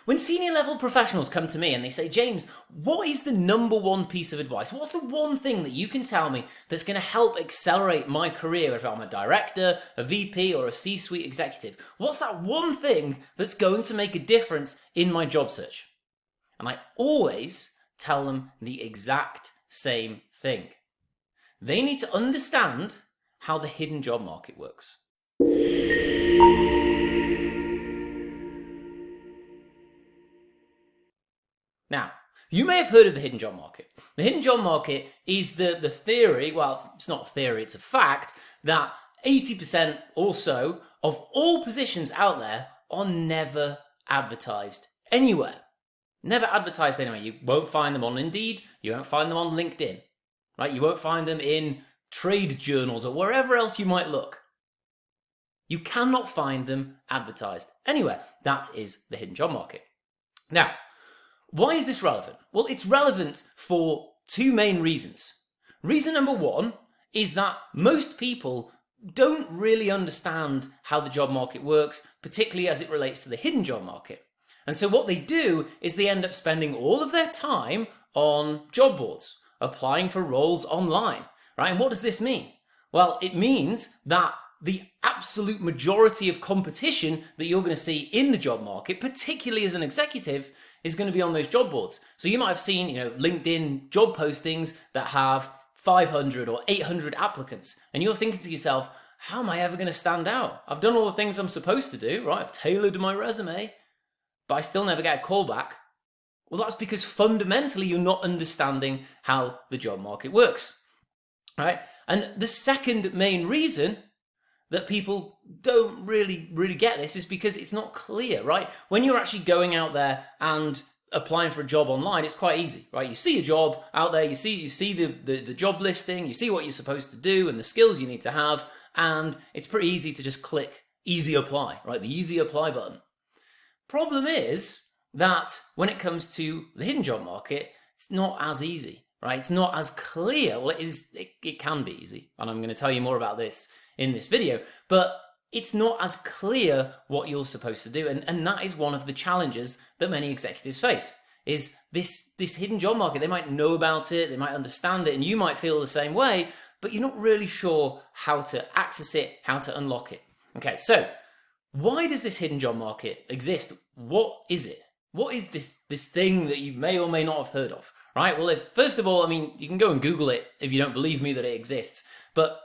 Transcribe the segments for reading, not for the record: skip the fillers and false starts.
When senior level professionals come to me and they say, James, what is the number one piece of advice? What's the one thing that you can tell me that's going to help accelerate my career if I'm a director, a VP, or a C-suite executive? What's that one thing that's going to make a difference in my job search? And I always tell them the exact same thing. They need to understand how the hidden job market works. Now, you may have heard of the hidden job market. The hidden job market is the theory, well, it's not a theory, it's a fact, that 80% or so of all positions out there are never advertised anywhere. Never advertised anywhere. You won't find them on Indeed, you won't find them on LinkedIn, right? You won't find them in trade journals or wherever else you might look. You cannot find them advertised anywhere. That is the hidden job market. Now, why is this relevant? Well, it's relevant for two main reasons. Reason number one is that most people don't really understand how the job market works, particularly as it relates to the hidden job market. And so what they do is they end up spending all of their time on job boards, applying for roles online, right? And what does this mean? Well, it means that the absolute majority of competition that you're going to see in the job market, particularly as an executive, is going to be on those job boards. So you might have seen, LinkedIn job postings that have 500 or 800 applicants, and you're thinking to yourself, how am I ever going to stand out? I've done all the things I'm supposed to do, right? I've tailored my resume, but I still never get a call back. Well, that's because fundamentally you're not understanding how the job market works, right? And the second main reason that people don't really get this is because it's not clear, right? When you're actually going out there and applying for a job online, it's quite easy, right? You see a job out there, you see the job listing, you see what you're supposed to do and the skills you need to have, and it's pretty easy to just click easy apply, right? The easy apply button. Problem is that when it comes to the hidden job market, it's not as easy, right? It's not as clear. Well, it can be easy, and I'm going to tell you more about this in this video, but it's not as clear what you're supposed to do. And that is one of the challenges that many executives face, is this hidden job market. They might know about it, they might understand it, and you might feel the same way, but you're not really sure how to access it, how to unlock it. Okay, so why does this hidden job market exist? What is it? What is this thing that you may or may not have heard of, right? Well, first of all, you can go and Google it if you don't believe me that it exists, but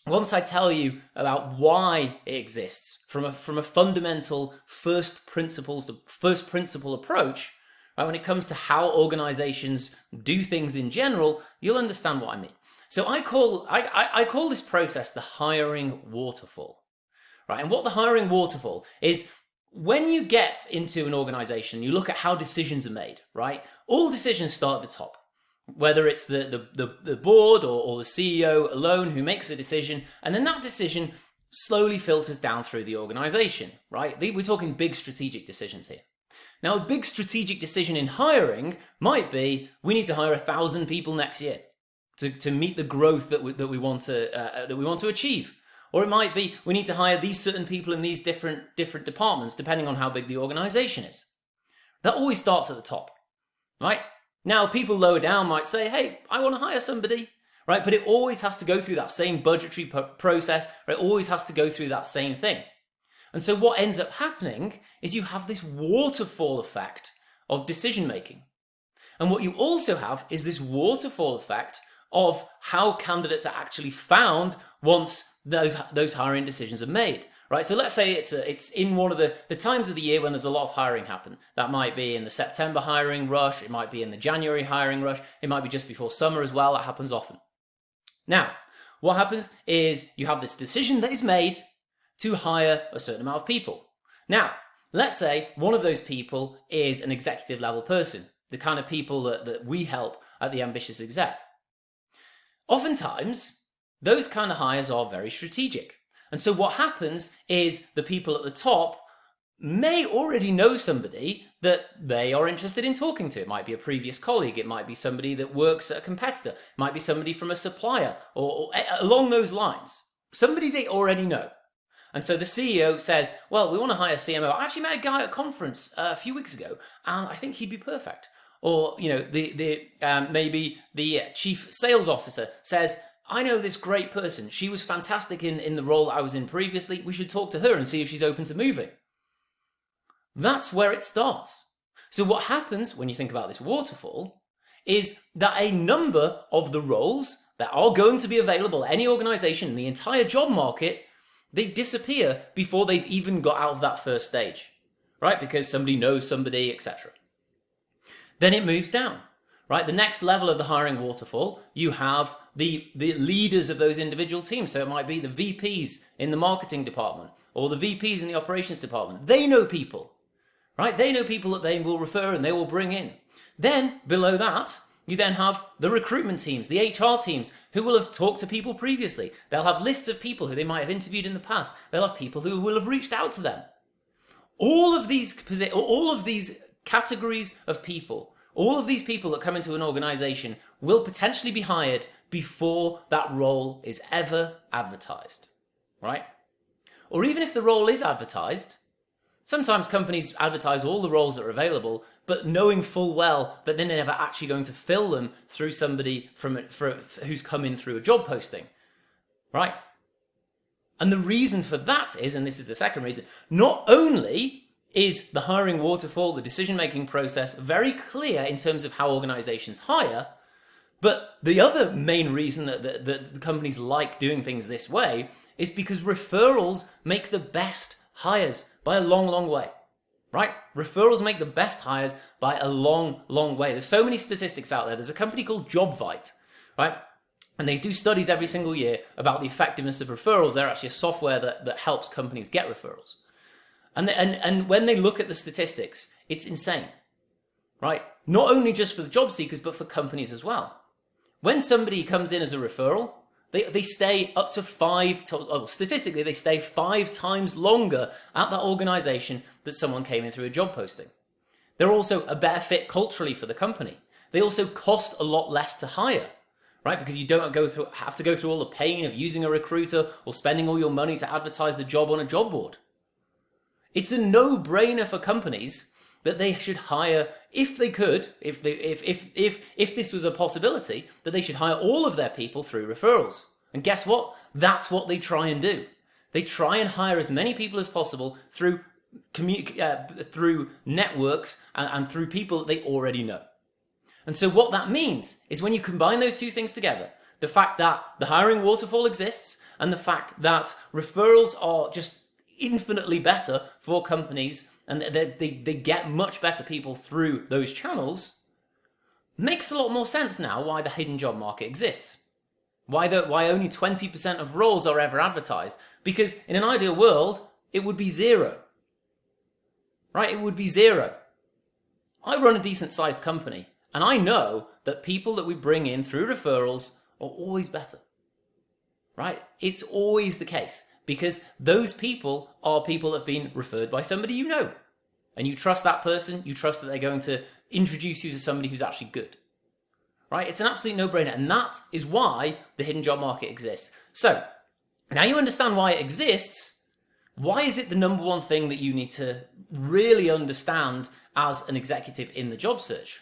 once I tell you about why it exists from a fundamental first principle approach, right, when it comes to how organizations do things in general, you'll understand what I mean. So I call this process the hiring waterfall, right? And what the hiring waterfall is, when you get into an organization, you look at how decisions are made, right? All decisions start at the top. Whether it's the board or the CEO alone who makes a decision, and then that decision slowly filters down through the organization, right? We're talking big strategic decisions here. Now, a big strategic decision in hiring might be, we need to hire 1,000 people next year to meet the growth that we want to achieve. Or it might be, we need to hire these certain people in these different departments, depending on how big the organization is. That always starts at the top, right? Now, people lower down might say, hey, I want to hire somebody, right? But it always has to go through that same budgetary process, right? It always has to go through that same thing. And so what ends up happening is you have this waterfall effect of decision making. And what you also have is this waterfall effect of how candidates are actually found once those hiring decisions are made. Right, so let's say it's in one of the times of the year when there's a lot of hiring happen. That might be in the September hiring rush, it might be in the January hiring rush, it might be just before summer as well. That happens often. Now, what happens is you have this decision that is made to hire a certain amount of people. Now, let's say one of those people is an executive level person, the kind of people that we help at the Ambitious Exec. Oftentimes, those kind of hires are very strategic. And so what happens is the people at the top may already know somebody that they are interested in talking to. It might be a previous colleague, it might be somebody that works at a competitor, it might be somebody from a supplier, or along those lines. Somebody they already know. And so the CEO says, well, we want to hire a CMO. I actually met a guy at a conference a few weeks ago, and I think he'd be perfect. Or, maybe the chief sales officer says, I know this great person. She was fantastic in the role I was in previously. We should talk to her and see if she's open to moving. That's where it starts. So what happens when you think about this waterfall is that a number of the roles that are going to be available at any organization in the entire job market, they disappear before they've even got out of that first stage, right? Because somebody knows somebody, etc. Then it moves down, right? The next level of the hiring waterfall, you have the leaders of those individual teams. So it might be the VPs in the marketing department or the VPs in the operations department. They know people, right? They know people that they will refer and they will bring in. Then below that, you then have the recruitment teams, the HR teams, who will have talked to people previously. They'll have lists of people who they might have interviewed in the past. They'll have people who will have reached out to them. All of these categories of people, all of these people that come into an organization will potentially be hired before that role is ever advertised, right? Or even if the role is advertised, sometimes companies advertise all the roles that are available, but knowing full well that they're never actually going to fill them through somebody who's come in through a job posting, right? And the reason for that is, and this is the second reason, not only is the hiring waterfall, the decision-making process, very clear in terms of how organizations hire, but the other main reason that the companies like doing things this way is because referrals make the best hires by a long, long way, right? Referrals make the best hires by a long, long way. There's so many statistics out there. There's a company called JobVite, right? And they do studies every single year about the effectiveness of referrals. They're actually a software that helps companies get referrals. And when they look at the statistics, it's insane, right? Not only just for the job seekers, but for companies as well. When somebody comes in as a referral, they stay up to statistically, they stay 5 times longer at that organization that someone came in through a job posting. They're also a better fit culturally for the company. They also cost a lot less to hire, right? Because you don't have to go through all the pain of using a recruiter or spending all your money to advertise the job on a job board. It's a no-brainer for companies that they should hire, if they could, if this was a possibility, that they should hire all of their people through referrals. And guess what? That's what they try and do. They try and hire as many people as possible through networks and through people that they already know. And so what that means is when you combine those two things together, the fact that the hiring waterfall exists and the fact that referrals are just infinitely better for companies and they get much better people through those channels, makes a lot more sense now why the hidden job market exists. Why only 20% of roles are ever advertised. Because in an ideal world, it would be 0. Right? It would be 0. I run a decent sized company and I know that people that we bring in through referrals are always better. Right? It's always the case. Because those people are people that have been referred by somebody you know. And you trust that person, you trust that they're going to introduce you to somebody who's actually good. Right? It's an absolute no-brainer. And that is why the hidden job market exists. So, now you understand why it exists. Why is it the number one thing that you need to really understand as an executive in the job search?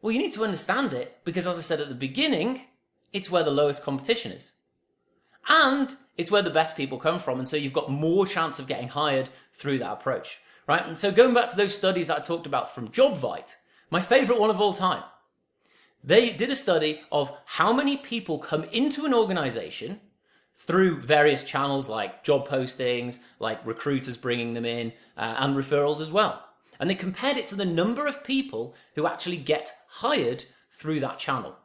Well, you need to understand it because, as I said at the beginning, it's where the lowest competition is. And it's where the best people come from. And so you've got more chance of getting hired through that approach, right? And so going back to those studies that I talked about from JobVite, my favorite one of all time, they did a study of how many people come into an organization through various channels like job postings, like recruiters bringing them in, and referrals as well. And they compared it to the number of people who actually get hired through that channel.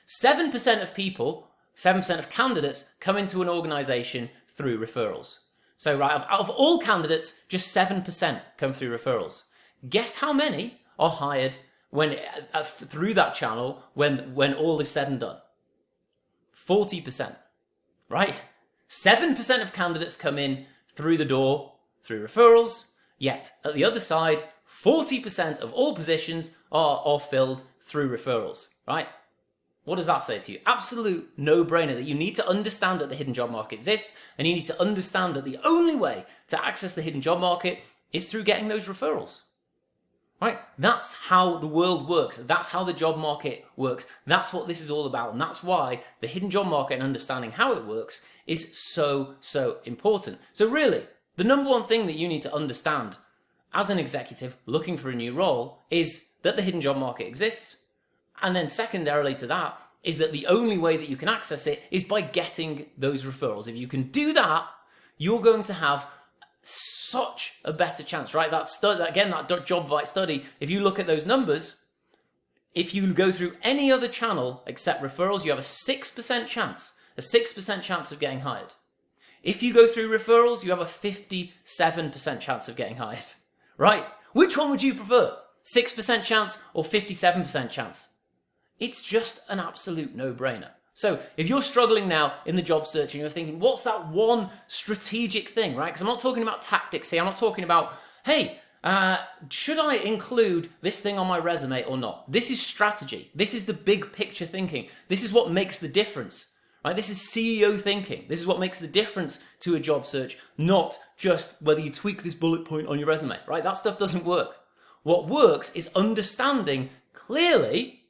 7% of candidates come into an organization through referrals. So right, out of all candidates, just 7% come through referrals. Guess how many are hired through that channel when all is said and done? 40%, right? 7% of candidates come in through the door through referrals, yet at the other side, 40% of all positions are filled through referrals, right? What does that say to you? Absolute no-brainer that you need to understand that the hidden job market exists, and you need to understand that the only way to access the hidden job market is through getting those referrals. Right? That's how the world works. That's how the job market works. That's what this is all about. And that's why the hidden job market and understanding how it works is so, so important. So really, the number one thing that you need to understand as an executive looking for a new role is that the hidden job market exists. And then secondarily to that is that the only way that you can access it is by getting those referrals. If you can do that, you're going to have such a better chance, right? That study, again, that JobVite study, if you look at those numbers, if you go through any other channel except referrals, you have a 6% chance of getting hired. If you go through referrals, you have a 57% chance of getting hired, right? Which one would you prefer? 6% chance or 57% chance? It's just an absolute no-brainer. So if you're struggling now in the job search and you're thinking, what's that one strategic thing, right? Because I'm not talking about tactics here. I'm not talking about, hey, should I include this thing on my resume or not? This is strategy. This is the big picture thinking. This is what makes the difference, right? This is CEO thinking. This is what makes the difference to a job search, not just whether you tweak this bullet point on your resume, right? That stuff doesn't work. What works is understanding clearly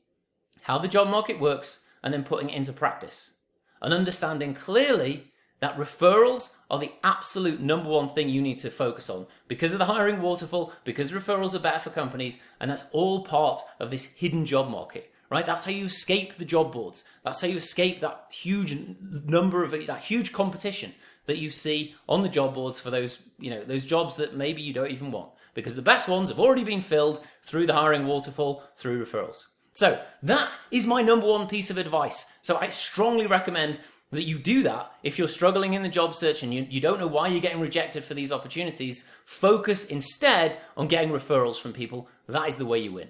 how the job market works and then putting it into practice. And understanding clearly that referrals are the absolute number one thing you need to focus on because of the hiring waterfall, because referrals are better for companies, and that's all part of this hidden job market, right? That's how you escape the job boards. That's how you escape that huge number of, that huge competition that you see on the job boards for those, those jobs that maybe you don't even want, because the best ones have already been filled through the hiring waterfall, through referrals. So that is my number one piece of advice. So I strongly recommend that you do that. If you're struggling in the job search and you don't know why you're getting rejected for these opportunities, focus instead on getting referrals from people. That is the way you win.